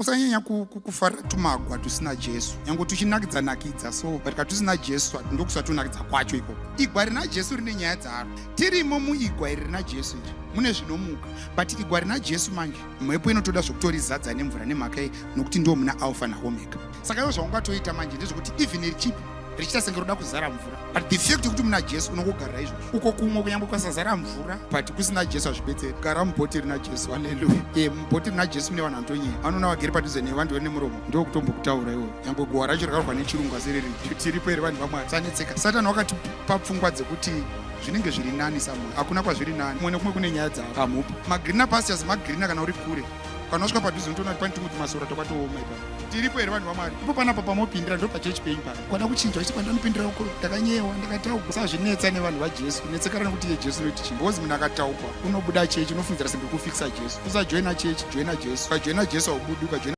Usanyanya kufarira tumagwa tusina Jesu. Yangu tuchinakidza so but katusina Jesu ndokusatunakidza kwacho iko. Igwa rina Jesu rine nyaya dzaro. Tirimo muigwa rina Jesu iri. Mune zvinomuka. But igwa rina Jesu manje mhepo inotoda zvokutorizadza nemvura nemhaka nokuti ndo muna Alpha na Omega. Saka iwo zvaungatoita manje ndezvokuti even richipi richasenge roda kuzara mvura. But the fact yokuti muna Jesu unongogarira izvozvo. Uko kumwe kunyangwe kwasazara mvura but kusina Jesu hazvibetseri. Gara mubhoti rina Jesu. Hallelujah. Mubhoti rina Jesu mune vanhu vanotonyenya. Vanona vagere padhuze nevanhu vane muromo. Ndo kutombokutaura iwo. Nyangwe guwa racho rakarwa nechirungu asi riri. Tiripo ere vanhu vamwari. Sanetseka. Satani wakatipa pfungwa dzekuti zvinenge zviri nani samwe. Hakuna kwazviri nani. Mwe nekumwe kune nyaya dzavo. Hamupo. Magrina pastures magrina kana uri kure. Kana usvika padhuze unotoona kuti pane tumwe tumasora twakatooma ipapo. Tiripo here vanhu vamwari. Ipo panapa pamopindira ndo pachechi penyu pano. Kwada kuchinja uchiti pandinopindira uko ndakanyewa ndakataukwa. Usazvinetsa nevanhu vaJesu. Netsekana nekuti Jesu noti chinhu. Because munhu akataukwa unobuda chechi unofunzira sembe kufikisa Jesu. Usajoina chechi, joina Jesu. Ukajoina Jesu haubudi ukajoina